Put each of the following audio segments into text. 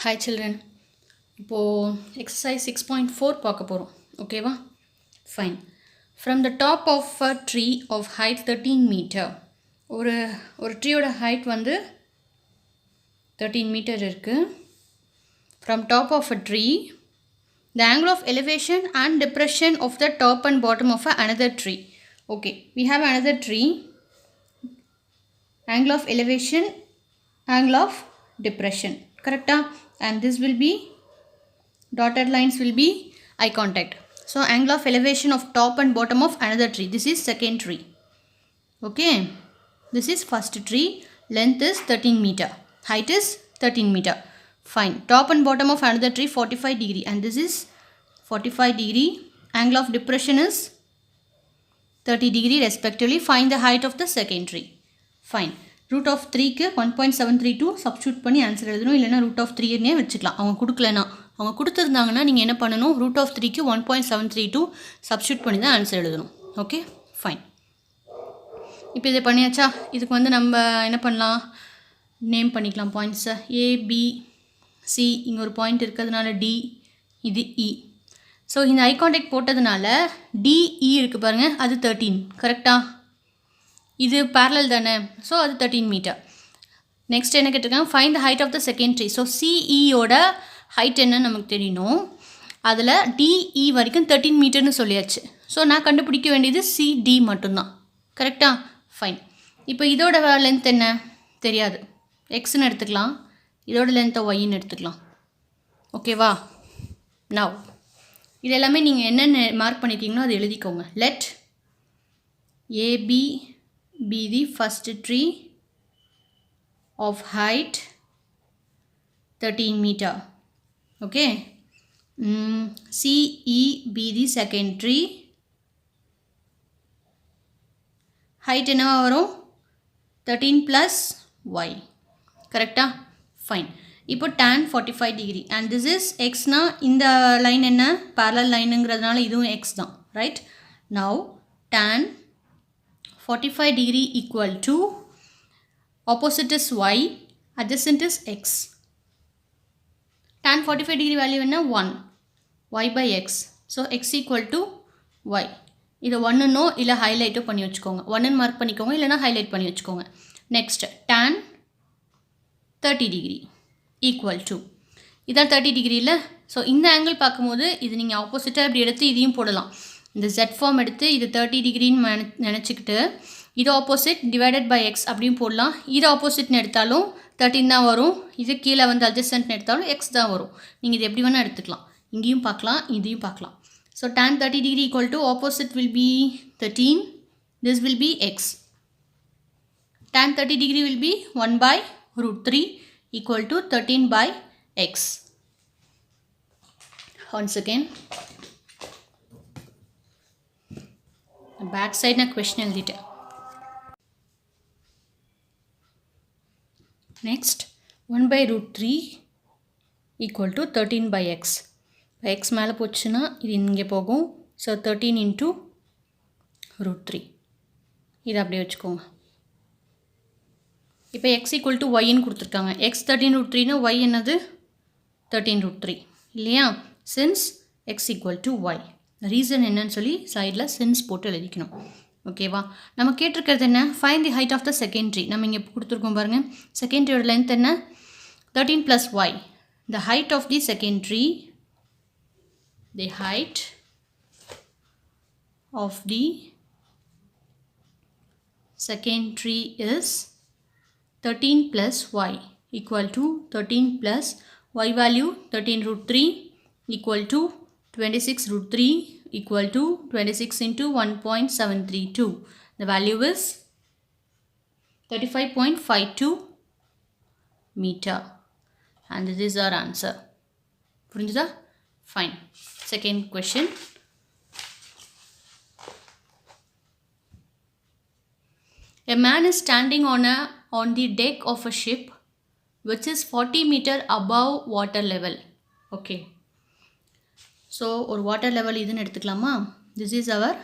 Hi children. இப்போது exercise 6.4 பார்க்க போகிறோம் ஓகேவா fine from the top of a tree of height 13 meter ஒரு ட்ரீயோட ஹைட் வந்து 13 மீட்டர் இருக்குது. From top of a tree the angle of elevation and depression of the top and bottom of another tree. Okay, we have another tree. Angle of elevation, angle of depression, correct? And this will be dotted lines will be eye contact. So angle of elevation of top and bottom of another tree. This is second tree. Okay, this is first tree. Length is 13 meter. Height is 13 meter. Fine. Top and bottom of another tree 45 degree. And this is 45 degree. Angle of depression is 30 degree respectively. Find the height of the second tree. Fine. Root of 3 க்கு 1.732 substitute பண்ணி answer எழுதணும். இல்லைனா root of 3 னே வச்சுக்கலாம். அவங்க கொடுக்கலனா அவங்க கொடுத்துருந்தாங்கன்னா நீங்கள் என்ன பண்ணணும், root of 3 க்கு 1.732 substitute பண்ணி தான் ஆன்சர் எழுதணும். Okay fine. இப்போ இதை பண்ணியாச்சா? இதுக்கு வந்து நம்ம என்ன பண்ணலாம், நேம் பண்ணிக்கலாம் பாயிண்ட்ஸை. ABC இங்கே ஒரு பாயிண்ட் இருக்கிறதுனால D, இது E. ஸோ இந்த ஐ கான்டாக்ட் போட்டதுனால DE இருக்குது பாருங்கள், அது 13 கரெக்டாக. இது பேரலல் தானே, ஸோ அது 13 மீட்டர். நெக்ஸ்ட் என்ன கேட்டிருக்காங்க, find the height of the second tree. So சிஇயோட ஹைட் என்னன்னு நமக்கு தெரியணும். அதில் டிஇ வரைக்கும் 13 மீட்டர்னு சொல்லியாச்சு. ஸோ நான் கண்டுபிடிக்க வேண்டியது சிடி மட்டும்தான், கரெக்டாக. ஃபைன். இப்போ இதோட லென்த் என்ன தெரியாது, எக்ஸ்ன்னு எடுத்துக்கலாம். இதோட லென்த்தை ஒய்ன்னு எடுத்துக்கலாம். ஓகேவா? நவ் இது எல்லாமே நீங்கள் என்னென்ன மார்க் பண்ணியிருக்கீங்களோ அதை எழுதிக்கோங்க. Let AB be the first tree of height 13 meter. Okay. CE be the second tree. Height என்ன வரும், 13 plus y. கரெக்டா? ஃபைன். இப்போ tan 45 degree and this is x னா இந்த லைன் என்ன parallel லைனுங்கிறதுனால இதுவும் x தான், right? Now tan 45 degree equal to opposite is y, adjacent is x. Tan 45 degree value என்ன 1, y by x. So x equal to y. இதை 1னோ இல்லை ஹைலைட்டோ பண்ணி வச்சுக்கோங்க. 1ன்னு மார்க் பண்ணிக்கோங்க, இல்லைனா ஹைலைட் பண்ணி வச்சுக்கோங்க. Next tan 30 degree equal to இதான் 30 degree இல்லை. ஸோ இந்த ஆங்கிள் பார்க்கும்போது இது நீங்கள் ஆப்போசிட்டாக இப்படி எடுத்து இதையும் போடலாம். இந்த z ஃபார்ம் எடுத்து இது 30 டிகிரின்னு நினச்சிக்கிட்டு இது ஆப்போசிட் டிவைடட் பை எக்ஸ் அப்படியும் போடலாம். இது ஆப்போசிட்னு எடுத்தாலும் 13 தான் வரும். இது கீழே வந்து அட்ஜஸ்டன்ட்னு எடுத்தாலும் எக்ஸ் தான் வரும். நீங்கள் இது எப்படி வேணால் எடுத்துக்கலாம். இங்கேயும் பார்க்கலாம், இதையும் பார்க்கலாம். So tan 30 degree equal to opposite will be 13, this will be X. tan 30 degree will be 1 by root 3 equal to 13 by x. Once again. Back side நான் கொஸ்டின் எழுதிட்டேன். Next 1 by root 3 equal to 13 by x. இப்போ X மேலே போச்சுன்னா இது இங்கே போகும். So 13 into root 3 இதை அப்படியே வச்சுக்கோங்க. இப்போ x equal to yன்னு கொடுத்துருக்காங்க. x 13 root 3னா y என்னது 13 root 3 இல்லையா? since x equal to y. Reason என்னன்னு சொல்லி சைடில் சென்ஸ் போட்டு எழுதிக்கணும். ஓகேவா? நம்ம கேட்டிருக்கிறது என்ன, find the height of the second tree. நம்ம இங்கே கொடுத்துருக்கோம் பாருங்கள். செகண்ட் ட்ரீயோட லென்த் என்ன 13 plus y. The height of the second tree, the height of the second tree is 13 plus y equal to 13 plus y value 13 root 3 equal to 26 root 3 equal to 26 into 1.732. The value is 35.52 meter. And this is our answer. புரிஞ்சுதா? Fine. Second question. A man is standing on the deck of a ship which is 40 meter above water level. Okay. So ஒரு water level இதுன்னு எடுத்துக்கலாமா? This is our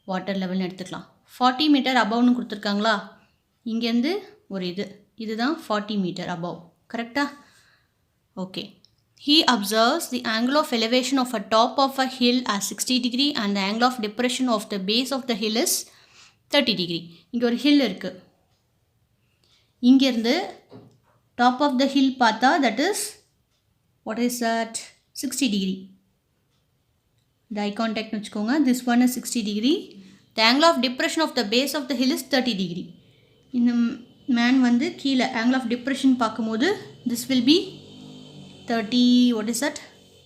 water லெவல்னு எடுத்துக்கலாம். 40 metre அபவ்னு கொடுத்துருக்காங்களா? இங்கேருந்து ஒரு இதுதான் 40 metre above, கரெக்டாக? Okay. He observes the angle of elevation of a top of a hill as 60 degree and the angle of depression of the base of the hill is 30 degree. இங்கே ஒரு hill இருக்கு. இங்கிருந்து top of the hill பார்த்தா that is what is that 60 degree. The eye contact வச்சுக்கோங்க. This one is 60 degree. The angle of depression of the base of the hill is 30 degree. இந்த man வந்து கீழே angle of depression பார்க்கும்போது this will be 30, what is that?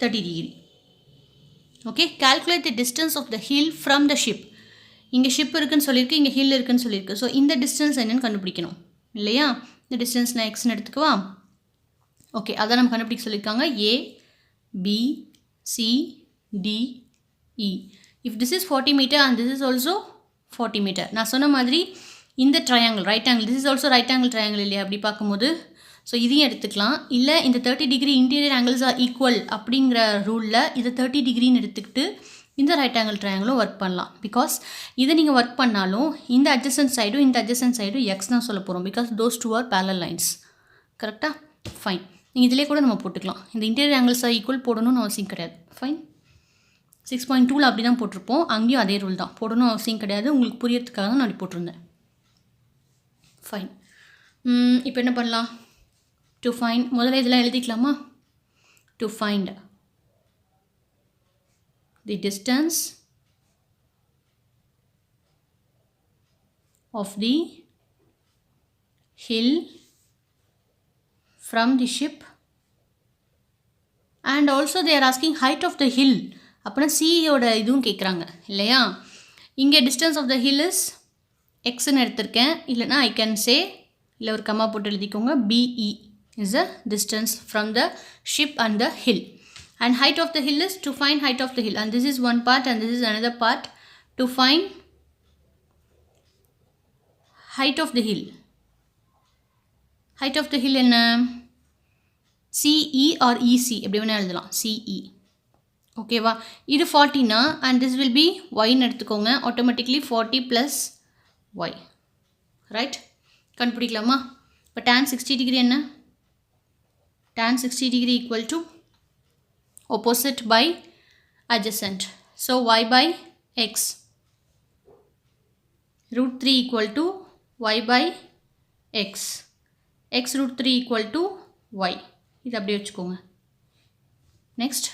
30 degree. Okay, calculate the distance of the hill from the ship. இங்கே ship இருக்குன்னு சொல்லியிருக்கு, இங்கே hill இருக்குன்னு சொல்லியிருக்கு. ஸோ இந்த டிஸ்டன்ஸ் என்னென்னு கண்டுபிடிக்கணும் இல்லையா? இந்த டிஸ்டன்ஸ் நான் எக்ஸ்ன்னு எடுத்துக்குவா. ஓகே, அதான் நம்ம கண்டுபிடிக்க சொல்லியிருக்காங்க. A, B, C, D, E. If this is 40 meter and this is also 40 meter. நான் சொன்ன மாதிரி இந்த triangle right angle, this is also right angle triangle இல்லையா? அப்படி பார்க்கும்போது ஸோ இதையும் எடுத்துக்கலாம். இல்லை இந்த 30 degree interior angles R equal அப்படிங்கிற ரூலில் இதை 30 டிகிரின்னு எடுத்துக்கிட்டு இந்த ரைட் ஆங்கிள் ட்ரையாங்கிளும் ஒர்க் பண்ணலாம். பிகாஸ் இதை நீங்கள் ஒர்க் பண்ணாலும் இந்த அட்ஜசன்ட் சைடும் இந்த அட்ஜசன்ட் சைடும் எக்ஸ் தான் சொல்ல போகிறோம். Because those two are parallel lines. கரெக்டாக? ஃபைன். நீங்கள் இதிலே கூட நம்ம போட்டுக்கலாம். இந்த இன்டீரியர் ஆங்கிள்ஸ் ஆர் ஈக்குவல் போடணும்னு அவசியம் கிடையாது. ஃபைன். 6.2ல் அப்படி தான் போட்டிருப்போம். அங்கேயும் அதே ரூல் தான், போடணும் அவசியம் கிடையாது. உங்களுக்கு புரியறதுக்காக தான் நான் போட்டிருந்தேன். ஃபைன். இப்போ என்ன பண்ணலாம்? டு ஃபைண்ட், முதல்ல இதெல்லாம் எழுதிக்கலாமா? To find the distance of the hill from the ship and also they are asking height of the hill. அப்புறம் சியோட இதுவும் கேட்குறாங்க இல்லையா? இங்கே distance of the hill is எக்ஸ்ன்னு எடுத்திருக்கேன். இல்லைனா ஐ கேன் சே, இல்லை ஒரு கம்மா போட்டு எழுதிக்கோங்க, BE is the distance from the ship and the hill. And height of the hill is to find height of the hill. And this is one part and this is another part. To find height of the hill. Height of the hill in CE or EC. எப்படி வேணா எழுதலாம். CE. ஓகேவா? இது 40னா and this will be y ன்னு எடுத்துக்கோங்க. Automatically 40 plus y. Right? கண்டுபிடிக்கலாமா? இப்போ tan 60 degree என்ன? Tan 60 degree equal to opposite by adjacent. So y by x. Root 3 equal to y by x. X root 3 equal to y. இது அப்படியே வச்சுக்கோங்க. Next,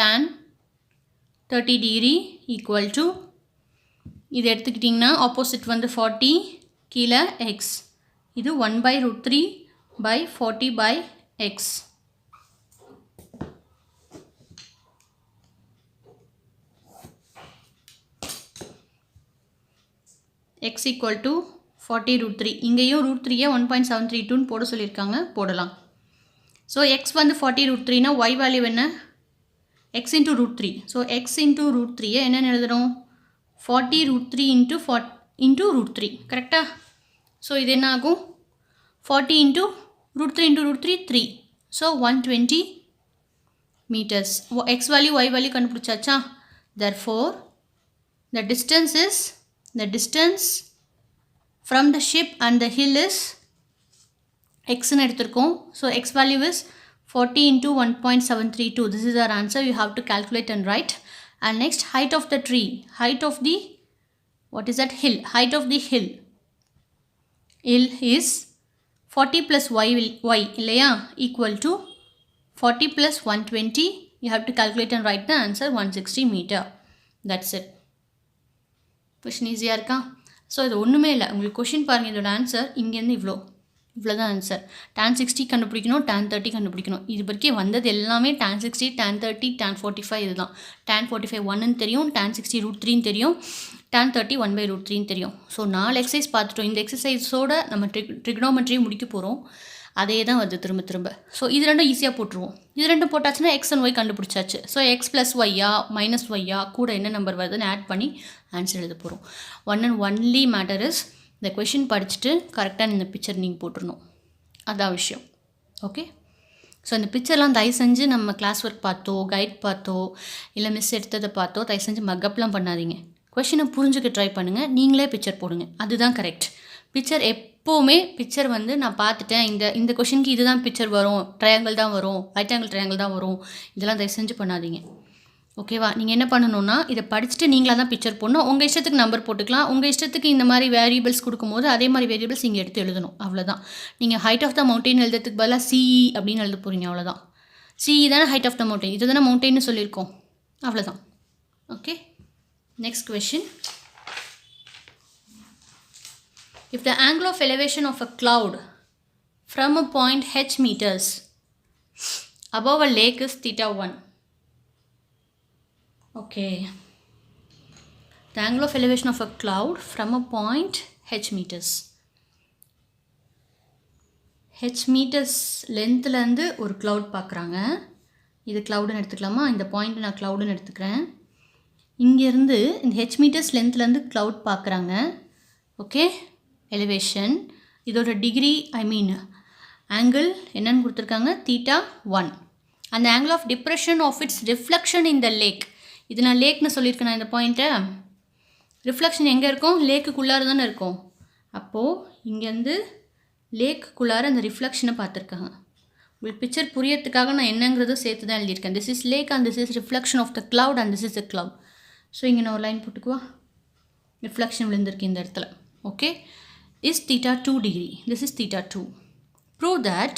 tan 30 degree equal to, இது எடுத்துக்கிட்டிங்கன்னா opposite வந்து 40, கீழே x. இது 1 by root 3 by 40 by x. x equal to 40 root 3. இங்கேயும் root 3 1.732 போட சொல்லியிருக்காங்க, போடலாம். ஸோ x வந்து 40 root 3னா y வேல்யூ என்ன? x into root 3. So x into root 3 என்னென்னு எழுதுகிறோம்? 40 root 3 into root 3. கரெக்டாக? ஸோ இது என்ன ஆகும்? 40 into root 3 into root 3, 3. So 120 meters. X value, y value கண்டுபிடிச்சாச்சா? Therefore, the distance from the ship and the hill is x ன்னு எடுத்திருக்கோம். So x value is 40 into 1.732. This is our answer. You have to calculate and write. And next, height of the tree. Height of the, what is that? Hill. Height of the hill. Hill is 40 plus y இல்லையா? Equal to 40 plus 120. You have to calculate and write the answer 160 meter. That's it. Question ஈஸியாக இருக்கா? So இது ஒன்றுமே இல்லை. உங்களுக்கு question பாருங்கள், இதோட answer இங்கேருந்து இவ்வளோதான் ஆன்சர். tan 60 கண்டுபிடிக்கணும், tan 30 கண்டுபிடிக்கணும். இது வரைக்கும் வந்தது எல்லாமே tan 60, tan 30, tan 45 இதுதான். tan 45 1ன்னு தெரியும், tan 60 root 3ன்னு தெரியும், tan 30 1 by root 3ன்னு தெரியும். ஸோ 4 எக்ஸசைஸ் பார்த்துட்டோம். இந்த எக்ஸசைஸோட நம்ம ட்ரிக்னோமெட்ரியை முடிக்க போகிறோம். அதே தான் வருது திரும்ப. ஸோ இது ரெண்டும் ஈஸியாக போட்டுருவோம். இது ரெண்டும் போட்டாச்சுன்னா எக்ஸ் அண்ட் ஒய் கண்டுபிடிச்சாச்சு. ஸோ எக்ஸ் ப்ளஸ் ஒய்யா மைனஸ் ஒய்யா கூட என்ன நம்பர் வருதுன்னு ஆட் பண்ணி ஆன்சர் எழுத போகிறோம். One and only matter is இந்த கொஷின் படிச்சுட்டு கரெக்டாக இந்த பிக்சர் நீங்கள் போட்டுருணும். அதான் விஷயம். ஓகே, ஸோ இந்த பிக்சர்லாம் தயவு செஞ்சு நம்ம கிளாஸ் ஒர்க் பார்த்தோ, கைட் பார்த்தோ, இல்லை மிஸ் எடுத்ததை பார்த்தோ தயவு செஞ்சு மக்கப்லாம் பண்ணாதீங்க. கொஷினை புரிஞ்சுக்க ட்ரை பண்ணுங்கள். நீங்களே பிக்சர் போடுங்க, அதுதான் கரெக்ட். பிக்சர் எப்போவுமே பிக்சர் வந்து நான் பார்த்துட்டேன், இந்த கொஷினுக்கு இதுதான் பிக்சர் வரும், ட்ரையாங்கிள் தான் வரும், ரைட் ஆங்கிள் ட்ரையாங்கிள் தான் வரும், இதெல்லாம் தயவு செஞ்சு பண்ணாதீங்க. ஓகேவா? நீங்கள் என்ன பண்ணணும்னா இதை படிச்சுட்டு நீங்களாக தான் பிக்சர் போடணும். உங்கள் இஷ்டத்துக்கு நம்பர் போட்டுக்கலாம். உங்கள் இஷ்டத்துக்கு இந்த மாதிரி வேரியபிள்ஸ் கொடுக்கும்போது அதே மாதிரி வேரியபிள்ஸ் இங்கே எடுத்து எழுதணும். அவ்வளோதான். நீங்கள் ஹைட் ஆஃப் த மவுண்டெயின் எழுதுறதுக்கு பதிலாக சிஇ அப்படின்னு எழுத போகிறீங்க. அவ்வளோதான். சிஇ தானே ஹைட் ஆஃப் த மவுண்டெயின், இது தானே மவுண்டெயின்னு சொல்லியிருக்கோம். அவ்வளோதான். Okay, next question. If the angle of elevation of a cloud from a point h meters above a lake is theta 1. Okay. The angle of elevation of a cloud from a point h meters. h meters லென்த்லேருந்து ஒரு cloud பார்க்குறாங்க. இது cloudன்னு எடுத்துக்கலாமா? இந்த point நான் cloudன்னு எடுத்துக்கிறேன். இங்கேருந்து இந்த h meters லென்த்லேருந்து cloud பார்க்குறாங்க. Okay, elevation. இதோட டிகிரி ஆங்கிள் என்னன்னு கொடுத்துருக்காங்க? தீட்டா 1. அந்த angle of depression of its reflection in the lake. இது நான் லேக்னு சொல்லியிருக்கேன் நான் இந்த பாயிண்ட்டை. ரிஃப்ளெக்ஷன் எங்கே இருக்கும்? லேக்குக்குள்ளார தானே இருக்கும். அப்போது இங்கேருந்து லேக்குள்ளார அந்த ரிஃப்ளெக்ஷனை பார்த்துருக்காங்க. உங்களுக்கு பிக்சர் புரியறதுக்காக நான் என்னங்கிறதும் சேர்த்து தான் எழுதியிருக்கேன். This is lake and this is reflection of the cloud and this is the cloud. So இங்கே நான் ஒரு லைன் போட்டுக்குவா. ரிஃப்ளெக்ஷன் விழுந்திருக்கு இந்த இடத்துல. Okay, is theta 2 degree. This is theta 2. Prove that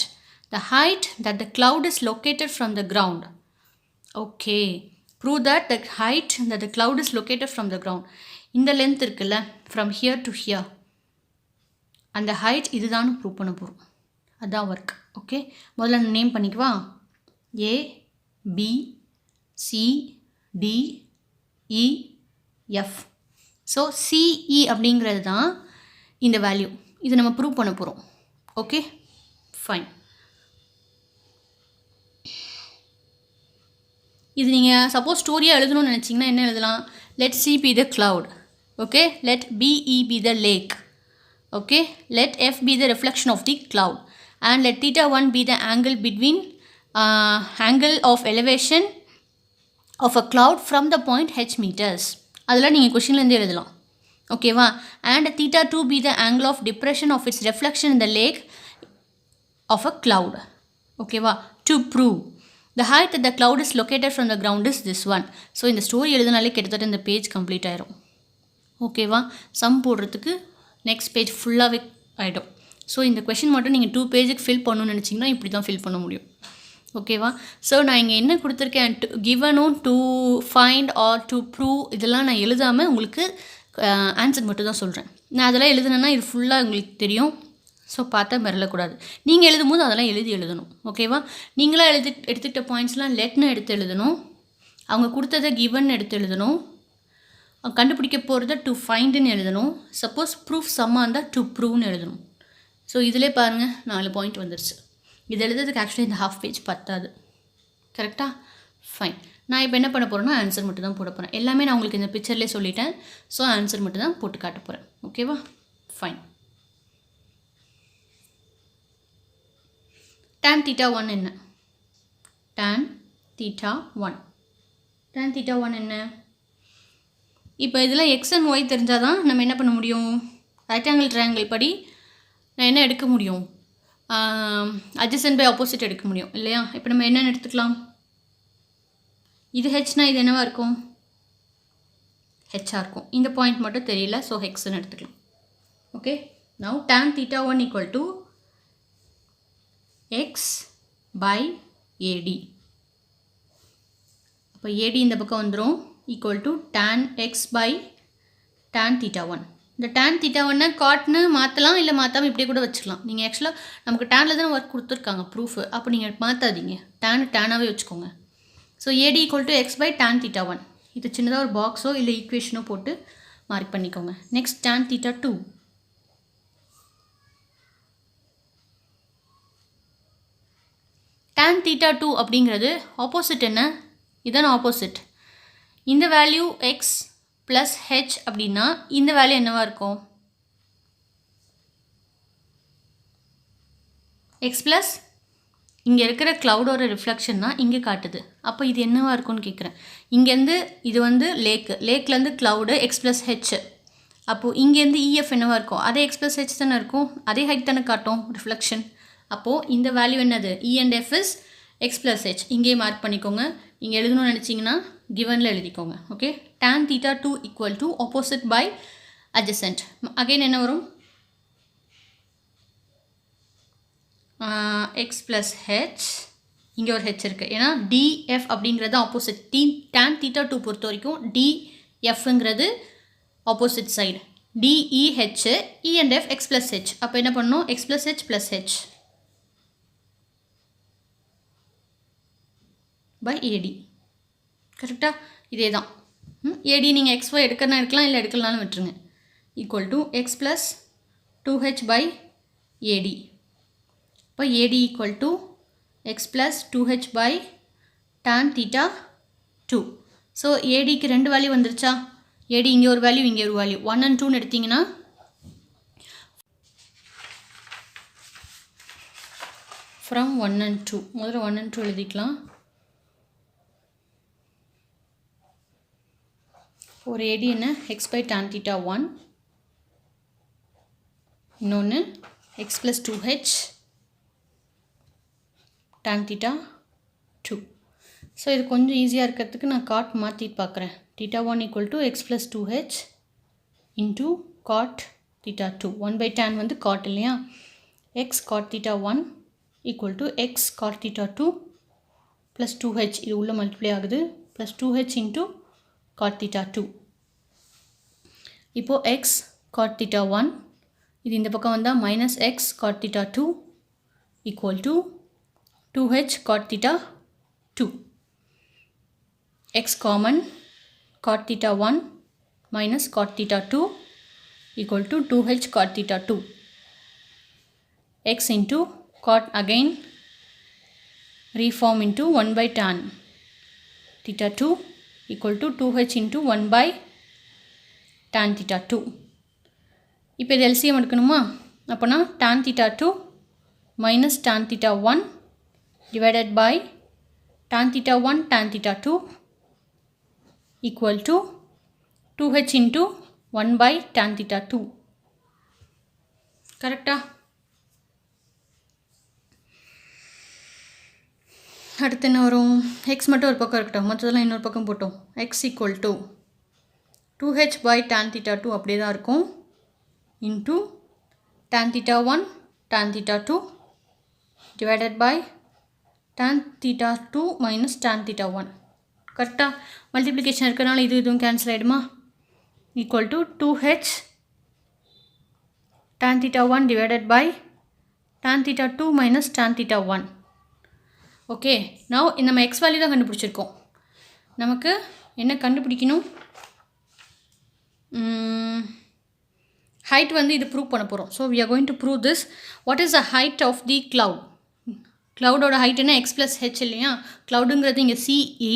the height that the cloud is located from the ground. Okay. Prove that the height that the cloud is located from the ground. இந்த length இருக்குல்ல, from here to here. அந்த height இதுதான் prove பண்ண போகிறோம். அதான் work. Okay, முதல்ல name பண்ணிக்குவா. A, B, C, D, E, F. So CE அப்படிங்கிறது தான் இந்த வேல்யூ. இது நம்ம ப்ரூவ் பண்ண போகிறோம். Okay, fine. இது நீங்கள் சப்போஸ் ஸ்டோரியாக எழுதணும்னு நினச்சிங்கன்னா என்ன எழுதலாம்? Let C be the cloud. Okay, let BE be the lake. Okay, let F be the reflection of the cloud. And let theta 1 be the angle between angle of elevation of a cloud from the point h meters. அதெல்லாம் நீங்கள் கொஷின்லேருந்து எழுதலாம். ஓகேவா? and theta 2 be the angle of depression of its reflection in the lake of a cloud. ஓகேவா? to prove the height that the cloud is located from the ground is this one. So இந்த story எழுதினாலே கிட்டத்தட்ட இந்த page complete ஆயிரும். ஓகேவா? Some போடுறதுக்கு next page ஃபுல்லாகவே ஆகிடும். So இந்த கொஷின் மட்டும் நீங்கள் 2 பேஜுக்கு ஃபில் பண்ணணும்னு நினச்சிங்கன்னா இப்படி தான் ஃபில் பண்ண முடியும். ஓகேவா? ஸோ நான் இங்கே என்ன கொடுத்துருக்கேன்? கிவனும் to find or to prove இதெல்லாம் நான் எழுதாமல் உங்களுக்கு ஆன்சர் மட்டும் தான் சொல்கிறேன். நான் அதெல்லாம் எழுதுனேன்னா இது ஃபுல்லாக உங்களுக்கு தெரியும். ஸோ பார்த்தா மிரளக்கூடாது. நீங்கள் எழுதும் போது அதெல்லாம் எழுதணும். ஓகேவா? நீங்களாக எடுத்துக்கிட்ட பாயிண்ட்ஸ்லாம் லெட்னு எடுத்து எழுதணும். அவங்க கொடுத்ததை கிவன் எடுத்து எழுதணும். கண்டுபிடிக்க போகிறத டு ஃபைண்டுன்னு எழுதணும். சப்போஸ் ப்ரூஃப் சம்மாக இருந்தால் டு ப்ரூவ்னு எழுதணும். ஸோ இதிலே பாருங்கள் 4 பாயிண்ட் வந்துருச்சு. இது எழுதுறதுக்கு ஆக்சுவலி இந்த ஹாஃப் பேஜ் பத்தாது. கரெக்டாக? ஃபைன். நான் இப்போ என்ன பண்ண போகிறேன்னா ஆன்சர் மட்டும் தான் போட போகிறேன். எல்லாமே நான் உங்களுக்கு இந்த பிக்சர்லேயே சொல்லிட்டேன். ஸோ ஆன்சர் மட்டும் தான் போட்டு காட்ட போகிறேன். ஓகேவா? ஃபைன். tan theta 1 என்ன? tan theta 1. tan theta 1 என்ன? இப்போ இதில் எக்ஸ் அண்ட் ஒய் தெரிஞ்சால் தான் நம்ம என்ன பண்ண முடியும்? ரைட் ஆங்கிள் ட்ரையாங்கிள் படி நான் என்ன எடுக்க முடியும்? அட்ஜசன்ட் பை ஆப்போசிட் எடுக்க முடியும் இல்லையா? இப்போ நம்ம என்னென்னு எடுத்துக்கலாம்? இது ஹெச்னா இது என்னவா இருக்கும்? ஹெச்சாக இருக்கும். இந்த பாயிண்ட் மட்டும் தெரியல. ஸோ ஹெக்ஸ்ன்னு எடுத்துக்கலாம். Okay, now tan theta 1 equal to x by AD. அப்போ AD இந்த பக்கம் வந்துடும். equal to tan x by tan theta 1. இந்த tan theta 1 காட்னு மாற்றலாம், இல்லை மாற்றாமல் இப்படியே கூட வச்சுக்கலாம். நீங்கள் ஆக்சுவலாக நமக்கு டேனில் தானே ஒர்க் கொடுத்துருக்காங்க ப்ரூஃபு. அப்போ நீங்கள் மாற்றாதீங்க, டேனாகவே வச்சுக்கோங்க. So AD equal to x by tan theta 1. இது சின்னதாக ஒரு பாக்ஸோ இல்லை ஈக்குவேஷனோ போட்டு மார்க் பண்ணிக்கோங்க. Next tan theta 2. tan theta 2 அப்படிங்கிறது ஆப்போசிட் என்ன? இதான ஆப்போசிட். இந்த வேல்யூ எக்ஸ் ப்ளஸ் ஹெச் அப்படின்னா இந்த வேல்யூ என்னவாக இருக்கும்? எக்ஸ் ப்ளஸ் இங்கே இருக்கிற க்ளவுடோட ரிஃப்ளெக்ஷன் தான் இங்கே காட்டுது. அப்போ இது என்னவாக இருக்கும்னு கேட்குறேன். இங்கேருந்து இது வந்து லேக்லேருந்து க்ளவுடு எக்ஸ் ப்ளஸ் ஹெச். அப்போது இங்கேருந்து இஎஃப் என்னவாக இருக்கும், அதே எக்ஸ் ப்ளஸ் ஹெச் தானே இருக்கும், அதே ஹைட் தானே காட்டும் ரிஃப்ளெக்ஷன். அப்போது இந்த வேல்யூ என்னது, E and F is x plus h. இங்கேயே மார்க் பண்ணிக்கோங்க. நீங்கள் எழுதணும்னு நினச்சிங்கன்னா கிவனில் எழுதிக்கோங்க. Okay, tan theta 2 equal to opposite by adjacent. Again என்ன வரும், எக்ஸ் ப்ளஸ் ஹெச், இங்கே ஒரு ஹெச் இருக்குது, ஏன்னா டிஎஃப் அப்படிங்கிறது ஆப்போசிட். tan theta 2 பொறுத்த வரைக்கும் டிஎஃப்ங்கிறது opposite side, DEH, E and F x plus h. அப்போ என்ன பண்ணணும், x plus h plus h by AD. கரெக்டாக இதே தான். ஏடி நீங்கள் எக்ஸ் ஒய் எடுக்கிறனா எடுக்கலாம், இல்லை எடுக்கலனாலும் விட்டுருங்க. Equal to x plus 2h by AD. இப்போ AD equal to x plus 2h by tan theta 2. So ஏடிக்கு 2 வேல்யூ வந்துருச்சா, ஏடி இங்கே ஒரு வேல்யூ இங்கே ஒரு வேல்யூ, 1 and 2ன்னு எடுத்திங்கன்னா ஃப்ரம் 1 and 2, முதல்ல 1 and 2 எழுதிக்கலாம். ஒரு ஏடி என்ன, எக்ஸ் பை tan theta 1, இன்னொன்று X plus 2h tan theta 2. So இது கொஞ்சம் ஈஸியாக இருக்கிறதுக்கு நான் காட் மாற்றிட்டு பார்க்குறேன். theta 1 equal to x plus 2h into cot theta 2. 1 by tan வந்து காட் இல்லையா, x cot theta 1 equal to x cot theta 2 plus 2h, இது உள்ள மல்டிப்ளை ஆகுது, plus 2h into cot theta 2. இப்போது எக்ஸ் காட் theta 1, இது இந்த பக்கம் வந்தால் minus x cot theta 2 equal to 2h cot theta 2. X common, cot theta 1 minus cot theta 2 equal to 2h cot theta 2. X into cot again reform into 1 by tan theta 2 equal to 2h into 1 by tan theta 2. இப்போ இது LCM எடுக்கணுமா, அப்போனா tan theta 2 minus tan theta 1 divided by tan theta 1 tan theta 2 equal to 2h into 1 by tan theta 2. கரெக்டா? அடுத்து என்ன வரும், X மட்டும் ஒரு பக்கம் இருக்கட்டும், மற்றதெல்லாம் இன்னொரு பக்கம் போட்டோம். X equal to 2h by tan theta 2 அப்படியே தான் இருக்கும், into tan theta 1 tan theta 2 divided by tan theta 2 minus tan theta 1. கரெக்டாக மல்டிப்ளிகேஷன் இருக்கிறனால இதுவும் கேன்சல் ஆகிடுமா, equal to 2h tan theta 1 divided by tan theta 2 minus tan theta 1. Okay, now நம்ம X value தான் கண்டுபிடிச்சிருக்கோம். நமக்கு என்ன கண்டுபிடிக்கணும், ஹைட் வந்து இது ப்ரூவ் பண்ண போகிறோம். So we are going to prove this. What is the height of the cloud, க்ளவுடோட ஹைட் என்ன, எக்ஸ் ப்ளஸ் ஹெச் இல்லையா, க்ளவுடுங்கிறது இங்கே சிஇ,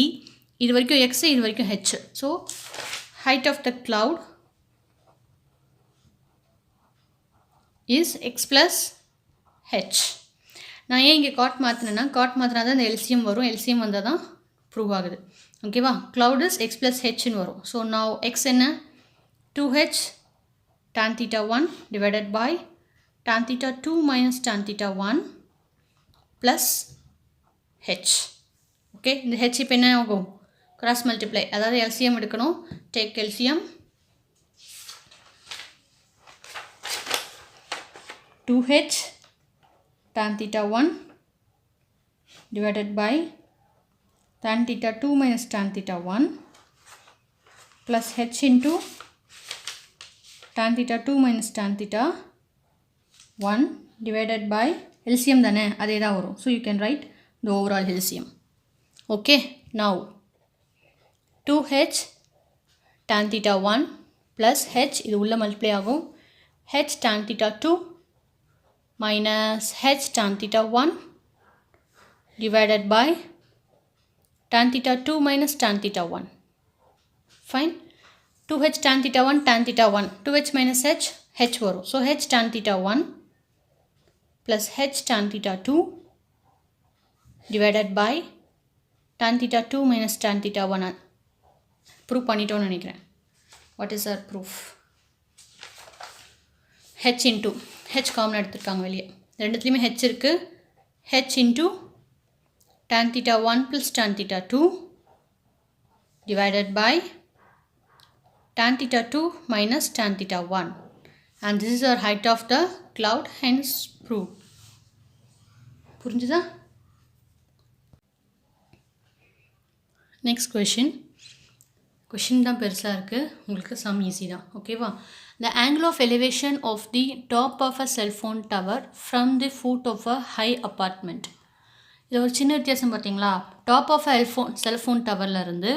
இது வரைக்கும் எக்ஸ், இது வரைக்கும் h. So height of the cloud is x plus h. நான் ஏன் இங்கே காட் மாற்றினேன்னா, காட் மாற்றினா தான் இந்த எல்சிஎம் வரும், எல்சிஎம் வந்தால் தான் ப்ரூவ் ஆகுது. ஓகேவா, க்ளவுட் இஸ் எக்ஸ் ப்ளஸ் ஹெச்னு வரும். ஸோ நான் எக்ஸ் என்ன, 2h tan theta 1 divided by tan theta 2 minus tan theta 1 plus h. Okay, இந்த h இப்போ என்ன ஆகும், கிராஸ் மல்டிப்ளை, அதாவது எல்சிஎம் எடுக்கணும். Take LCM, 2h tan theta 1 divided by tan theta 2 minus tan theta 1 plus h into tan theta 2 minus tan theta 1 divided by LCM தானே, அதே தான் வரும். So you can write the overall LCM. Okay, now 2h tan theta 1 plus h, இது உள்ள multiply ஆகும், h tan theta 2 minus h tan theta 1 divided by tan theta 2 minus tan theta 1. Fine. 2h tan theta 1 tan theta 1, 2h minus h வரும். So h tan theta 1 plus h tan theta 2 divided by tan theta 2 minus tan theta 1. Prove பண்ணிட்டோன்னு நினைக்கிறேன். What is our proof? h into h common எடுத்துருக்காங்க வெளியே, ரெண்டுத்துலேயுமே h இருக்குது. h into tan theta 1 plus tan theta 2 divided by tan theta 2 minus tan theta 1, and this is our height of the cloud, hence proved. புரிஞ்சுதா? Next question தான் பெருசாக இருக்குது, உங்களுக்கு some easy தான். ஓகேவா? The angle of elevation of the top of a cell phone tower from the foot of a high apartment. இது ஒரு சின்ன வித்தியாசம் பார்த்தீங்களா? டாப் ஆஃப் செல்ஃபோன் டவரில் இருந்து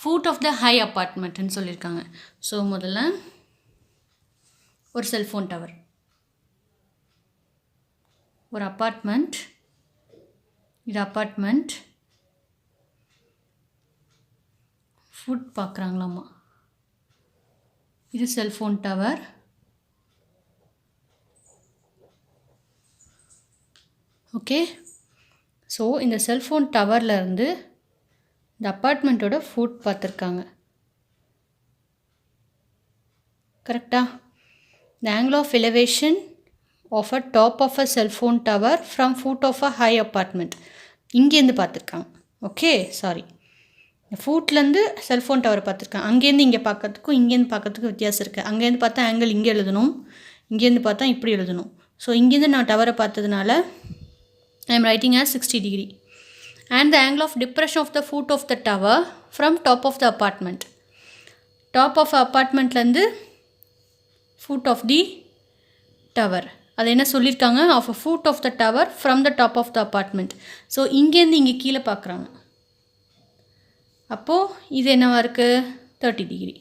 ஃபுட் ஆஃப் த ஹை அப்பார்ட்மெண்ட்னு சொல்லியிருக்காங்க. ஸோ முதல்ல ஒரு செல்ஃபோன் டவர், ஒரு அப்பார்ட்மெண்ட், இது அப்பார்ட்மெண்ட், ஃபுட் பார்க்குறாங்களாம்மா, இது செல்ஃபோன் டவர், ஓகே. ஸோ இந்த செல்ஃபோன் டவரில் இருந்து இந்த அப்பார்ட்மெண்ட்டோட ஃபுட் பார்த்துருக்காங்க. கரெக்டாக? The angle of elevation of a top of a cellphone tower from foot of a high apartment, இங்கேருந்து பார்த்துருக்காங்க. ஓகே, சாரி, ஃபுட்லேருந்து செல்ஃபோன் டவர் பார்த்துருக்காங்க. அங்கேருந்து இங்கே பார்க்கறதுக்கும் இங்கேருந்து பார்க்கறதுக்கும் வித்தியாசம் இருக்குது. அங்கேருந்து பார்த்தா ஆங்கிள் இங்கே எழுதணும், இங்கேருந்து பார்த்தா இப்படி எழுதணும். ஸோ இங்கேருந்து நான் டவரை பார்த்ததுனால I am writing as 60 degree. And the angle of depression of the foot of the tower from top of the apartment. Top of apartmentலேருந்து foot of the tower. அது என்ன சொல்லியிருக்காங்க? of a foot of the tower from the top of the apartment. So இங்கேருந்து இங்கே கீழே பார்க்குறாங்க. அப்போது இது என்னவா இருக்குது? 30 டிகிரி.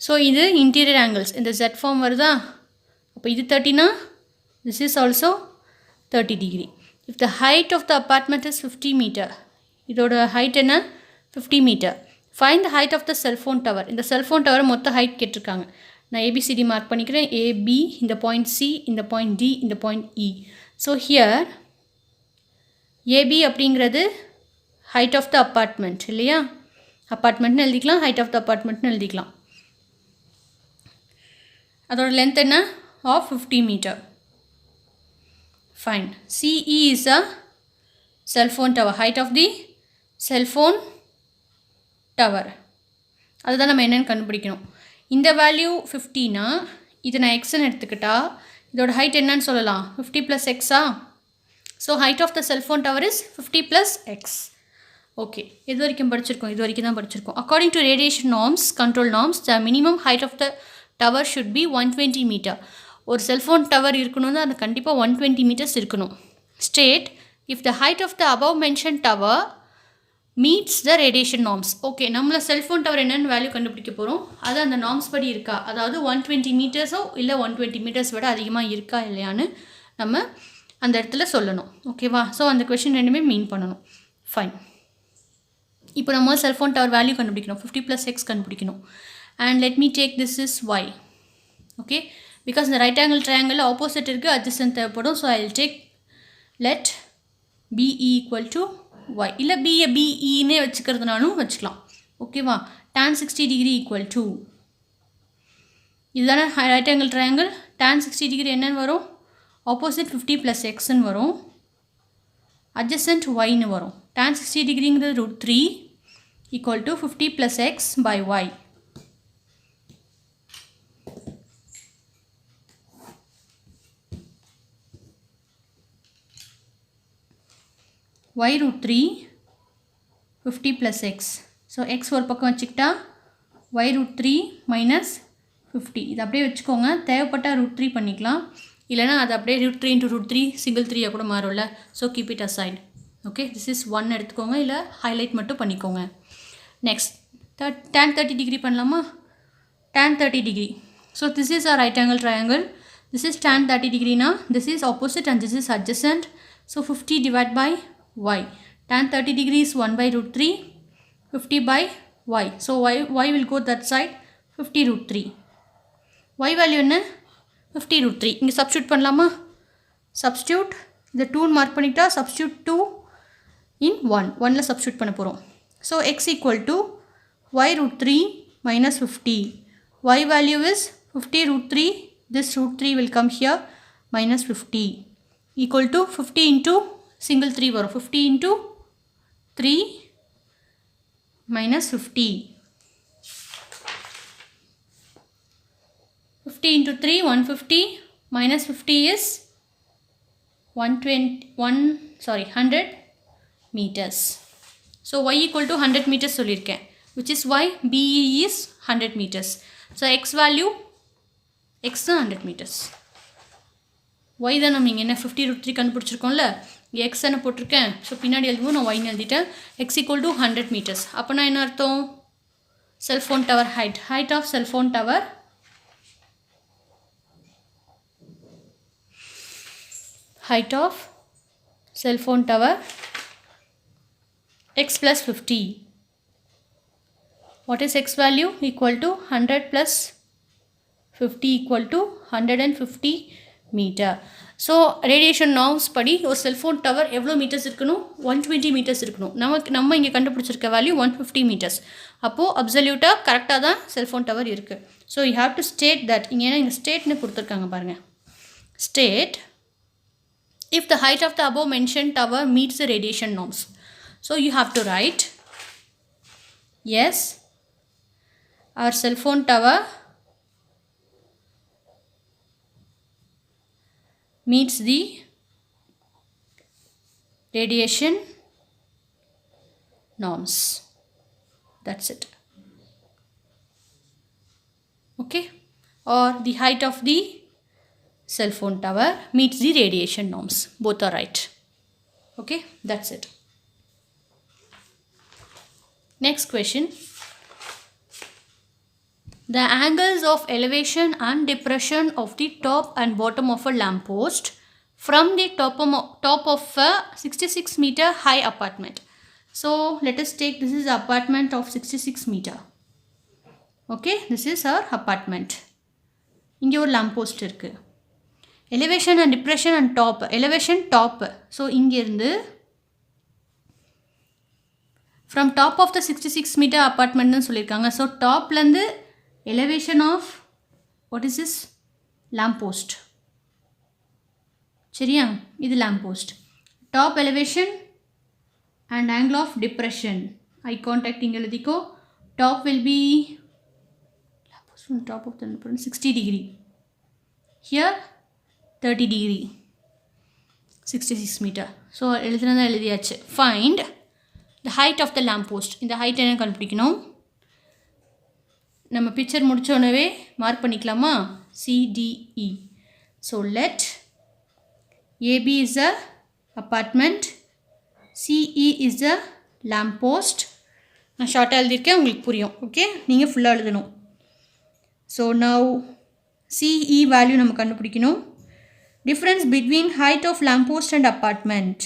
ஸோ இது இன்டீரியர் ஆங்கிள்ஸ், இந்த Z ஃபார்ம் வருதா? அப்போ இது 30னா this is also 30 degree. If the height of the apartment is 50 meter, இதோட height என்ன? 50 meter. Find the height of the cell phone tower. இந்த cell phone tower மொத்த height கேட்டிருக்காங்க. நான் ABCD மார்க் பண்ணிக்கிறேன். AB, இந்த point C, இந்த point D, இந்த point E. So here AB அப்படிங்கிறது height of the apartment இல்லையா? அப்பார்ட்மெண்ட்னு எழுதிக்கலாம், height of the apartmentனு எழுதிக்கலாம். அதோட லென்த் என்ன? of 50 meter. Fine. CE is a cell phone tower, height of the cell phone tower. அதுதான் நம்ம என்னென்னு கண்டுபிடிக்கணும். இந்த வேல்யூ 50னா இது நான் எக்ஸ்ன்னு எடுத்துக்கிட்டா இதோட ஹைட் என்னன்னு சொல்லலாம்? 50 + x. So height of the cellphone tower is 50 + x. Okay, இது வரைக்கும் படிச்சிருக்கோம், இது வரைக்கும் தான் படிச்சிருக்கோம். According to radiation norms, control norms, the minimum height of the tower should be 120 meter. ஒரு செல்ஃபோன் டவர் இருக்கணும்னா அது கண்டிப்பாக 120 மீட்டர்ஸ் இருக்கணும். State if the height of the above mention tower meets the radiation norms. Okay, நம்மள cellphone tower என்னென்னு value கண்டுபிடிக்க போகிறோம். அது அந்த நார்ம்ஸ் படி இருக்கா, அதாவது 120 மீட்டர்ஸோ இல்லை 120 மீட்டர்ஸ் விட அதிகமாக இருக்கா இல்லையான்னு நம்ம அந்த இடத்துல சொல்லணும். ஓகேவா? ஸோ அந்த கொஷின் ரெண்டுமே மீன் பண்ணணும். ஃபைன். இப்போ நம்ம செல்ஃபோன் டவர் வேல்யூ கண்டுபிடிக்கணும், 50 + x கண்டுபிடிக்கணும். And let me take this is y. Okay, because இந்த ரைட் ஆங்கிள் ட்ரையாங்கிள் ஆப்போசிட் இருக்குது, அட்ஜஸ்டன்ட் தேவைப்படும். So I will take let BE = y, இல்லை BEன்னே வச்சுக்கிறதுனாலும் வச்சுக்கலாம். ஓகேவா? tan 60 டிகிரி = இதுதானே right angle triangle. tan 60 degree என்னன்னு வரும்? ஆப்போசிட் 50 + xன்னு வரும், அட்ஜஸ்டன்ட் yன்னு வரும். tan 60 டிகிரிங்கிறது √3 = 50 + x by y. y √3 50 + x. So x ஒரு பக்கம் வச்சுக்கிட்டா y √3 - 50. இது அப்படியே வச்சுக்கோங்க, தேவைப்பட்டால் √3 பண்ணிக்கலாம், இல்லைனா அது அப்படியே √3 × √3 சிங்கிள் 3 கூட மாறும்ல. So keep it aside. Okay, this is 1 எடுத்துக்கோங்க, இல்லை ஹைலைட் மட்டும் பண்ணிக்கோங்க. நெக்ஸ்ட் tan 30 டிகிரி பண்ணலாமா? tan 30 degree. So this is a right angle triangle. This is tan 30 டிகிரினா this is opposite and this is adjacent. So 50 divided by y. tan 30 degree is 1 by √3, 50 by y. So y will go that side, 50 √3. y value என்ன? 50 √3. இங்கே substitute பண்ணலாமா? Substitute, இந்த 2 mark பண்ணிட்டா substitute 2 in 1, 1ல் substitute பண்ண போகிறோம். So x = y √3 - 50. y value is 50 √3 This root 3 will come here, minus 50 equal to 50 into single 3 varum. 50 into 3 minus 50. 50 into 3, 150 minus 50 is 100 meters. So y equal to 100 meters சொல்லிருக்கேன், which is why BE is 100 meters. So x value, x 100 meters. y தான் நம்ம இங்கே என்ன 50 root 3 கண்டுபிடிச்சிருக்கோம்ல, x என்ன போட்டிருக்கேன். So பின்னாடி எழுதுவோம், நான் y எழுதிட்டேன். x equal to 100 meters. அப்போ நான் என்ன அர்த்தம், cellphone tower height of cellphone tower height of cell phone tower x plus 50. What is x value? Equal to 100 plus 50 equal to 150 meter. So radiation norms படி ஒரு cellphone tower எவ்வளோ metres இருக்கணும், 120 meters இருக்கணும். நம்ம இங்கே கண்டுபிடிச்சிருக்க வேல்யூ 150 மீட்டர்ஸ். அப்போது அப்சல்யூட்டாக கரெக்டாக தான் செல்ஃபோன் டவர் இருக்குது. So you have to state that. இங்கே ஸ்டேட்னு கொடுத்துருக்காங்க பாருங்கள். State if the height of the above mentioned tower meets the radiation norms. So you have to write, yes, our cell phone tower meets the radiation norms. That's it. Okay, or the height of the cell phone tower meets the radiation norms. Both are right. Okay, that's it. Next question. The angles of elevation and depression of the top and bottom of a lamp post from the top of a 66 meter high apartment. So let us take, this is apartment of 66 meter. Okay, this is our apartment. இங்கே ஒரு lamp post இருக்கு. Elevation and depression and top. Elevation top. So இங்கிருந்து from top of the 66 meter apartment னு சொல்லியிருக்காங்க. So topலேருந்து elevation of, what is this? Lamp post. சரியா, இது lamp post. Top elevation and angle of depression. Eye contact இங்கே எழுதிக்கோ. Top will be lamp post from top of the 60 degree. Here 30 degree, 66 meter. So எழுதுனதா எழுதியாச்சு. Find the height of the lamp post. இந்த height என்ன கண்டுபிடிக்கணும், நம்ம picture முடிச்சோனவே mark பண்ணிக்கலாமா, CDE. So let AB is a apartment, CE is a lamp post. நான் ஷார்ட்டாக எழுதியிருக்கேன், உங்களுக்கு புரியும். ஓகே, நீங்கள் ஃபுல்லாக எழுதணும். So now CE வேல்யூ நம்ம கண்டுபிடிக்கணும். Difference between height of lamp post and apartment.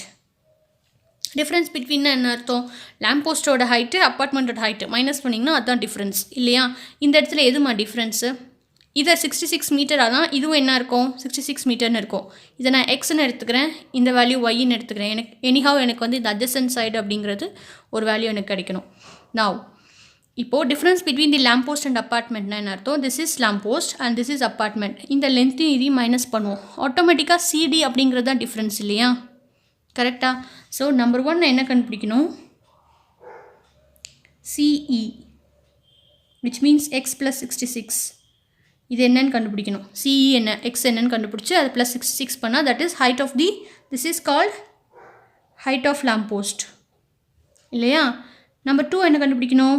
Difference between என்ன அர்த்தம், lamp post-ஓட ஹைட்டு அப்பார்ட்மெண்ட்டோட ஹைட்டு மைனஸ் பண்ணிங்கன்னா அதுதான் டிஃப்ரென்ஸ் இல்லையா. இந்த இடத்துல எதுமா டிஃப்ரென்ஸு, இதை 66 மீட்டராக தான் இதுவும் என்ன இருக்கும், 66 மீட்டர்னு இருக்கும். இதை நான் எக்ஸ்ன்னு எடுத்துக்கிறேன், இந்த வேல்யூ ஒய்ன்னு எடுத்துக்கிறேன். எனக்கு வந்து இந்த அட்ஜசன்ட் சைடு அப்படிங்கிறது ஒரு வேல்யூ எனக்கு கிடைக்கணும். நவ் இப்போது difference between the lamp post and அப்பார்ட்மெண்ட்னா என்ன அர்த்தம், this is lamp post and this is apartment. இந்த லென்த்தையும் இதையும் மைனஸ் பண்ணுவோம், ஆட்டோமேட்டிக்காக சிடி அப்படிங்கிறது தான் டிஃப்ரென்ஸ் இல்லையா, கரெக்டாக. ஸோ நம்பர் 1 நான் என்ன கண்டுபிடிக்கணும், CE which means X plus 66. இது என்னன்னு கண்டுபிடிக்கணும், சிஇ என்ன எக்ஸ் என்னன்னு கண்டுபிடிச்சி அது ப்ளஸ் 66 பண்ணால் that is height of the, this is called height of lamp post இல்லையா. நம்பர் 2 என்ன கண்டுபிடிக்கணும்,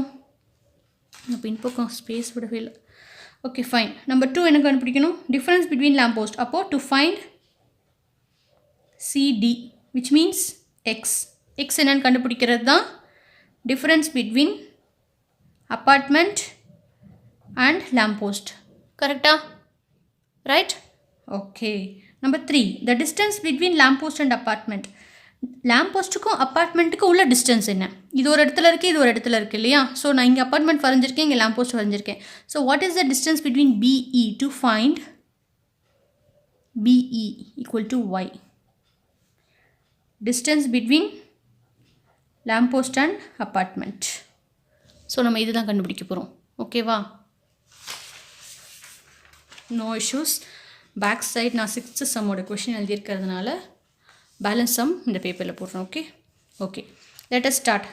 பின்பக்கம் ஸ்பேஸ் விடவே இல்லை. Okay fine. நம்பர் 2 என்ன கண்டுபிடிக்கணும், டிஃப்ரென்ஸ் பிட்வீன் லேம்ப் போஸ்ட். அப்போது to find CD which means x, x என்னன்னு கண்டுபிடிக்கிறது தான் difference between apartment and lamp post, கரெக்டா, right. Okay. Number 3 the distance between lamp post and apartment. Lamp போஸ்ட்டுக்கும் அப்பார்ட்மெண்ட்டுக்கும் உள்ள டிஸ்டன்ஸ் என்ன, இது ஒரு இடத்துல இருக்குது இது ஒரு இடத்துல இருக்குது இல்லையா. ஸோ நான் இங்கே அப்பார்ட்மெண்ட் வரைஞ்சிருக்கேன், இங்கே லேம்ப் போஸ்ட் வரைஞ்சிருக்கேன். So what is the distance between BE, to find BE equal to y, distance between lamp post and apartment. So நம்ம இது தான் கண்டுபிடிக்க போகிறோம், ஓகேவா, நோ இஷ்யூஸ். பேக் சைட் நான் 6th சம்மோட கொஷின் எழுதியிருக்கிறதுனால பேலன்ஸ் சம் இந்த பேப்பரில் போடுறோம். Okay okay let us start.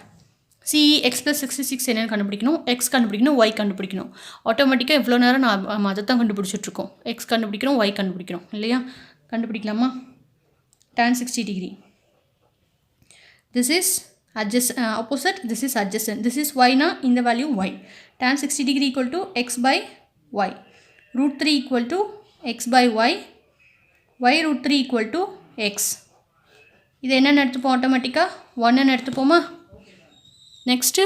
CE x + 66 என்னென்னு கண்டுபிடிக்கணும், எக்ஸ் கண்டுபிடிக்கணும், ஒய் கண்டுபிடிக்கணும். ஆட்டோமேட்டிக்காக இவ்வளோ நேரம் நம்ம அதை தான் கண்டுபிடிச்சிட்ருக்கோம். எக்ஸ் கண்டுபிடிக்கணும், ஒய் கண்டுபிடிக்கணும் இல்லையா? கண்டுபிடிக்கலாமா? tan 60 degree. This is opposite, this is adjacent. This is y na, in the value y. Tan 60 degree equal to x by y. √3 equal to x by y. Y √3 equal to x. இது என்னென்னு எடுத்துப்போம்? ஆட்டோமேட்டிக்காக 1 எடுத்துப்போமா? Next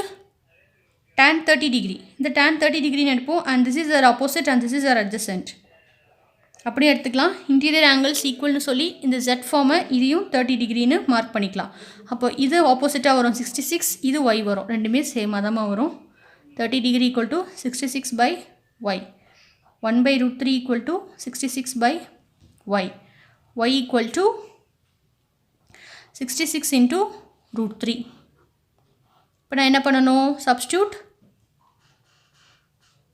tan 30 degree. இந்த tan 30 degree எடுப்போம். And this is our opposite and this is our adjacent. அப்படியே எடுத்துக்கலாம். Interior angles ஈக்குவல்னு சொல்லி இந்த Z ஃபார்மை இதையும் 30 டிகிரின்னு மார்க் பண்ணிக்கலாம். அப்போ இது ஆப்போசிட்டாக வரும் 66, இது y வரும். ரெண்டுமே சேமாக தான் வரும். 30 degree equal to 66 by y. 1 by √3 equal to 66 by y. y equal to 66 into √3. இப்போ நான் என்ன பண்ணணும்? Substitute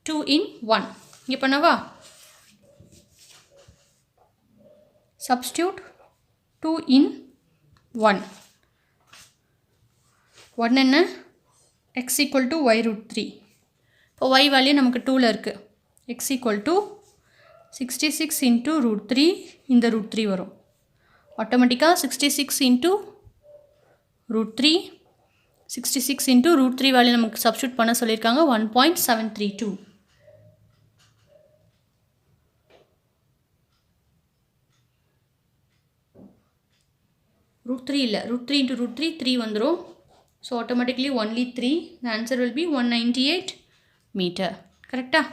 2 in 1. இங்கே பண்ணவா? Substitute 2 in 1. 1 என்ன? x equal to y √3. இப்போ y வேல்யூ நமக்கு 2ல இருக்குது. x equal to 66 into √3. இந்த √3 வரும். ஆட்டோமேட்டிக்காக 66 into √3. 66 into √3 வேல்யூ நமக்கு சப்ஸ்டியூட் பண்ண சொல்லியிருக்காங்க. 1.732. √3 இல்லை, √3 into √3 3 வந்துடும். So automatically only 3. the answer will be 198 meter. கரெக்டாக?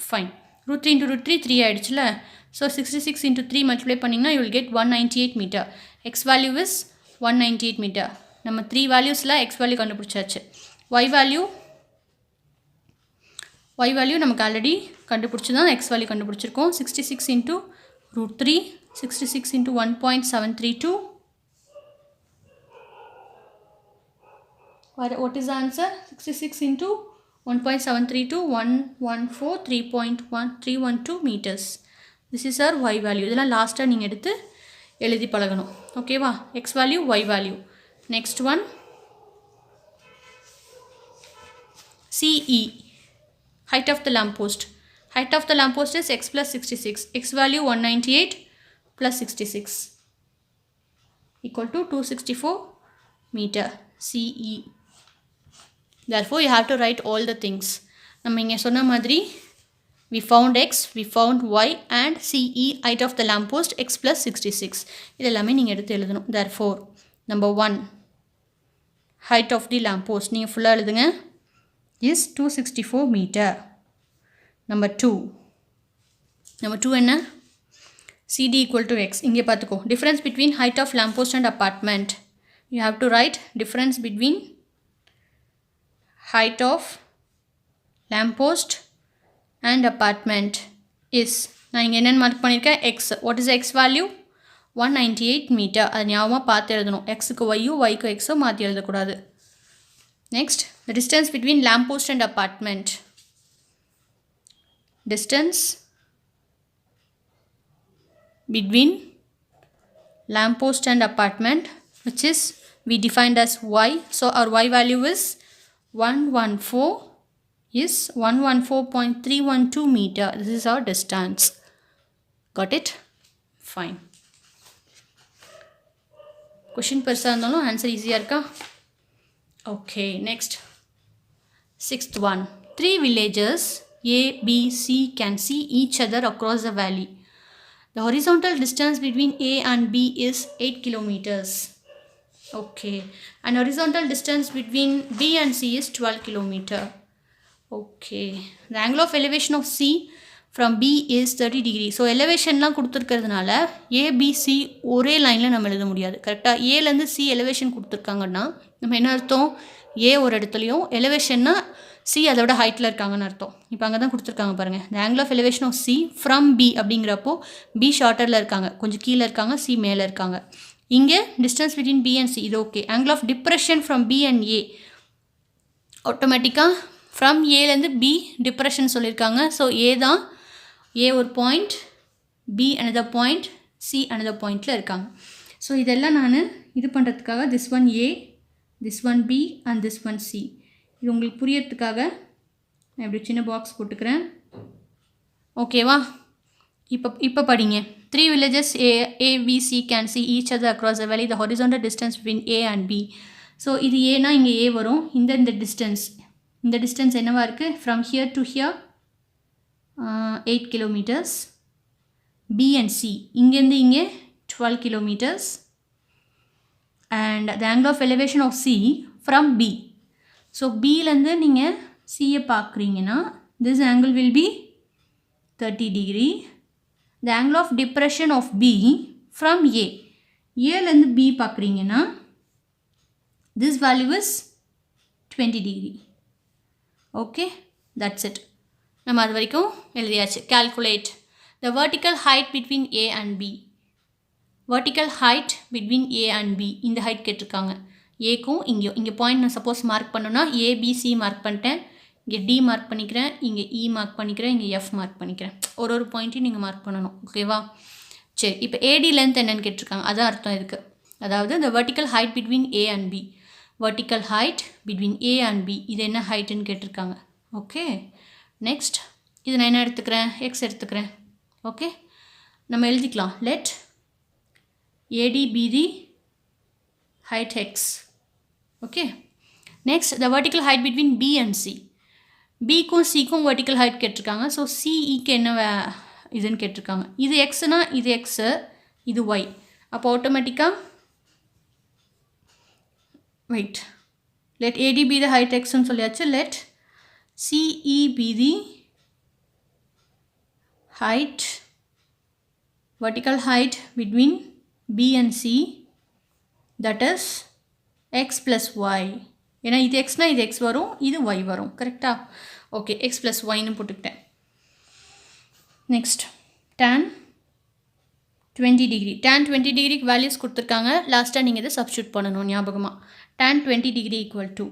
ஃபைன். √3 into √3 3 ஆகிடுச்சுல. ஸோ 66 into 3 மல்டிப்ளை பண்ணிங்கன்னா you will get 198 meter. x value is 198 meter. நம்ம 3 வேல்யூஸில் x வேல்யூ கண்டுபிடிச்சாச்சு. y வேல்யூ நமக்கு ஆல்ரெடி கண்டுபிடிச்சி தான் x வேல்யூ கண்டுபிடிச்சிருக்கோம். 66 into √3. 66 into 1.732. What is the answer? 66 into 1.732, 114.312 meters. This is our y value. இதெல்லாம் லாஸ்ட்டாக நீங்கள் எடுத்து எழுதி பழகணும். ஓகேவா? x value, y value. Next one. CE. Height of the lamp post. Height of the lamp post is x plus 66. X value 198 plus 66 equal to 264 meter. CE. Therefore, you have to write all the things. நம்ம இங்கே சொன்ன மாதிரி we found x, we found y and CE height of the lamp post x plus 66. இதெல்லாமே நீங்கள் எடுத்து எழுதணும். Therefore, number 1 height of the lamp post நீங்கள் ஃபுல்லாக எழுதுங்க is 264 meter. Number 2 என்ன? CD equal to x. இங்கே பார்த்துக்கோ. Difference between height of lamp post and apartment. You have to write difference between height of lamp post and apartment is, நான் இங்கே என்னென்னு mark பண்ணியிருக்கேன்? x. What is the x value? 198 meter. அது ஞாபகமாக பார்த்து எழுதணும். xக்கு yயோ yக்கு xோ மாற்றி எழுதக்கூடாது. Next, the distance between lamp post and apartment. Distance between lamp post and apartment, which is we defined as y. So our y value is 114.312 meter. This is our distance. Got it? Fine. Question பெருசா இருந்தாலும் answer easy இருக்கா? Okay, next. 6th one. 3 villages A, B, C can see each other across the valley. The horizontal distance between A and B is 8 kilometers. Okay, and horizontal distance between B and C is 12 kilometer. Okay, the angle of elevation of C from B is 30 degree. So elevationலாம் கொடுத்துருக்கிறதுனால ABC ஒரே லைனில் நம்ம எழுத முடியாது. கரெக்டாக ஏலேருந்து C elevation கொடுத்துருக்காங்கன்னா நம்ம என்ன அர்த்தம்? A ஒரு இடத்துலையும் எலிவேஷன்னா C அதோட ஹைட்டில் இருக்காங்கன்னு அர்த்தம். இப்போ அங்கே தான் கொடுத்துருக்காங்க பாருங்கள். the angle of elevation of C from B அப்படிங்கிறப்போ B ஷார்ட்டரில் இருக்காங்க, கொஞ்சம் கீழே இருக்காங்க, C மேலே இருக்காங்க. இங்கே distance between B and C இது okay. angle of depression from B and A ஆட்டோமேட்டிக்காக ஃப்ரம் ஏலேருந்து B டிப்ரெஷன் சொல்லியிருக்காங்க. ஸோ A தான், A ஒரு point, B another point, C another pointல இருக்காங்க. ஸோ இதெல்லாம் நான் இது பண்ணுறதுக்காக this one A, this one B and this one C. இது உங்களுக்கு புரியறதுக்காக நான் இப்படி சின்ன பாக்ஸ் போட்டுக்கிறேன். ஓகேவா? இப்போ படிங்க. 3 villages A, B, C can see each other across the valley. The horizontal distance between A and B. So இது ஏனா இங்கே A வரும். இந்த distance என்னவா இருக்குது? From here to here 8 kilometers. B and C இங்கேருந்து இங்கே 12 kilometers. And the angle of elevation of C from B. So Bலேருந்து நீங்கள் Cயை பார்க்குறீங்கன்னா this angle will be 30 degree. The angle of depression of B from A. Aலேருந்து B பார்க்குறீங்கன்னா this value is 20 degree. Okay, that's it. நம்ம அது வரைக்கும் எழுதியாச்சு. Calculate the vertical height between A and B. Vertical height between A and B. இந்த height கேட்டிருக்காங்க. ஏக்கும் இங்கே point நான் சப்போஸ் மார்க் பண்ணோன்னா ABC மார்க் பண்ணிட்டேன், இங்கே D மார்க் பண்ணிக்கிறேன், இங்கே E மார்க் பண்ணிக்கிறேன், இங்கே F மார்க் பண்ணிக்கிறேன். ஒரு பாயிண்ட்டையும் நீங்கள் மார்க் பண்ணணும். ஓகேவா? சரி, இப்போ AD லென்த் என்னன்னு கேட்டிருக்காங்க. அதான் அர்த்தம் இதுக்கு. அதாவது the vertical height between A and B. vertical height between A and B. இது என்ன ஹைட்டுன்னு கேட்டிருக்காங்க. ஓகே, நெக்ஸ்ட் இது நான் என்ன எடுத்துக்கிறேன்? எக்ஸ் எடுத்துக்கிறேன். ஓகே, நம்ம எழுதிக்கலாம். Let AD be the height x. Okay, next the vertical height between B and C. Bக்கும் Cக்கும் vertical height கேட்டிருக்காங்க. ஸோ CEக்கு என்ன இதுன்னு கேட்டிருக்காங்க. இது எக்ஸ்னா இது எக்ஸு, இது ஒய். அப்போ ஆட்டோமேட்டிக்காக wait, let AD be the height x ன்னு சொல்லியாச்சு. let CE be the height, vertical height between B and C, that is x plus y. ஏன்னா இது எக்ஸ்னா இது எக்ஸ் வரும், இது ஒய் வரும். கரெக்டா? ஓகே, எக்ஸ் ப்ளஸ் ஒய்னு போட்டுக்கிட்டேன். Next tan 20 degree. tan 20 டிகிரிக்கு வேல்யூஸ் கொடுத்துருக்காங்க. லாஸ்ட்டாக நீங்கள் இதை சப்ஸ்டியூட் பண்ணணும் ஞாபகமாக. tan 20 degree equal to,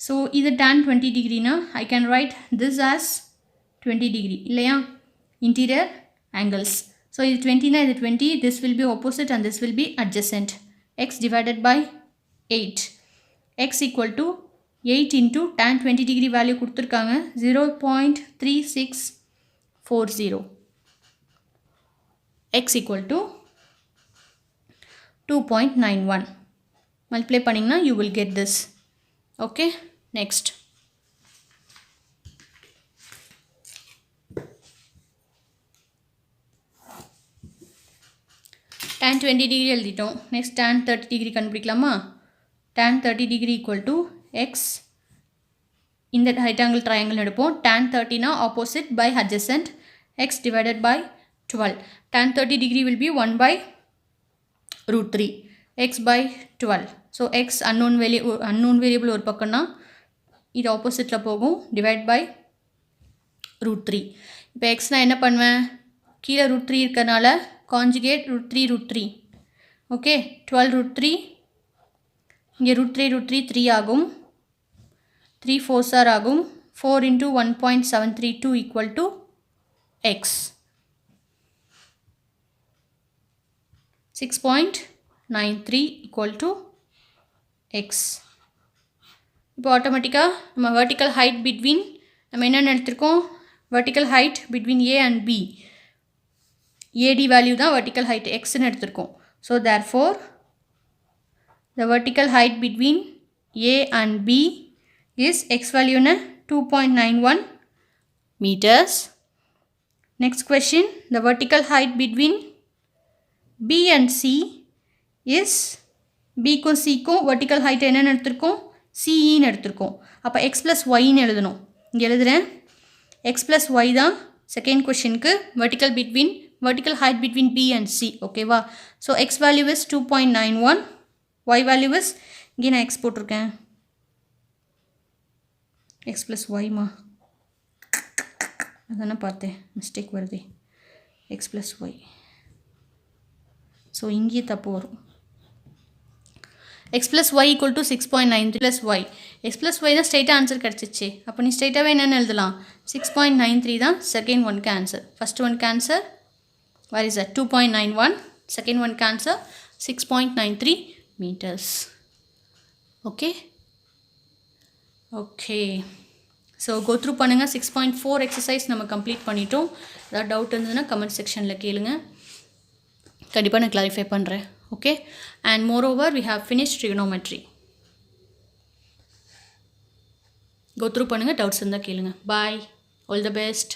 so இது tan 20 degreena I can write this as 20 degree இல்லையா? interior angles. so இது 20 na இது 20, this will be opposite and this will be adjacent. x divided by 8, x equal to 8 into tan 20 degree value கொடுத்துருக்காங்க 0.3640. x equal to 2.91. multiply பண்ணிங்கன்னா you will get this. okay, next tan 20 degree எழுதிட்டோம். next tan 30 degree கண்டுபிடிக்கலாமா? tan 30 degree equal to x, இந்த right angle triangle எடுப்போம். tan 30 na opposite by adjacent, x divided by 12. tan 30 degree will be 1 by root 3, x by 12. so x unknown variable ஒரு பக்கம்னா இது ஆப்போசிட்டில் போகும், divide by root 3. இப்போ x நான் என்ன பண்ணுவேன்? கீழே root 3 இருக்கிறனால காஞ்சுகேட் root 3. ஓகே, 12 root 3, இங்கே root 3 3 ஆகும், 3 4s ஆகும். 4 into 1.732 equal to x. 6.93 equal to x. இப்போ ஆட்டோமேட்டிக்காக நம்ம vertical height between நம்ம என்னென்னு எடுத்திருக்கோம்? vertical height between A and B. AD value தான் vertical height xன்னு எடுத்திருக்கோம். so therefore the vertical height between A and B is x value na 2.91 meters. next question, the vertical height between B and C is B க்கும் C க்கும் vertical height என்னன்னு எடுத்திருக்கோம்? CEன்னு எடுத்திருக்கோம். அப்போ x plus yன்னு எழுதணும். இங்கே எழுதுகிறேன், x plus y தான் செகண்ட் கொஷனுக்கு vertical height between B and C. ஓகேவா? So x value is 2.91, y value is, இங்கே நான் x போட்டிருக்கேன், x plus y மா, அதானே பார்த்தேன், மிஸ்டேக் வருது, x plus y. ஸோ இங்கே தப்பு வரும். x plus y equal to 6.93 plus y. x plus y தான் ஸ்ட்ரைட்டாக ஆன்சர் கிடச்சிச்சு. அப்போ நீ ஸ்ட்ரைட்டாகவே என்னென்னு எழுதலாம்? 6.93 தான் செகண்ட் ஒன்க்கு ஆன்சர். ஃபஸ்ட் ஒன்க்கு answer Where is that? 2.91. Second one answer 6.93 meters. Okay. Okay. So go through பண்ணுங்கள். 6.4 எக்ஸசைஸ் நம்ம கம்ப்ளீட் பண்ணிட்டோம். ஏதாவது டவுட் இருந்ததுன்னா கமெண்ட் செக்ஷனில் கேளுங்க, கண்டிப்பாக நான் கிளாரிஃபை பண்ணுறேன். Okay, and moreover we have finish trigonometry. Go through பண்ணுங்கள், டவுட்ஸ் இருந்தால் கேளுங்க. Bye, all the best.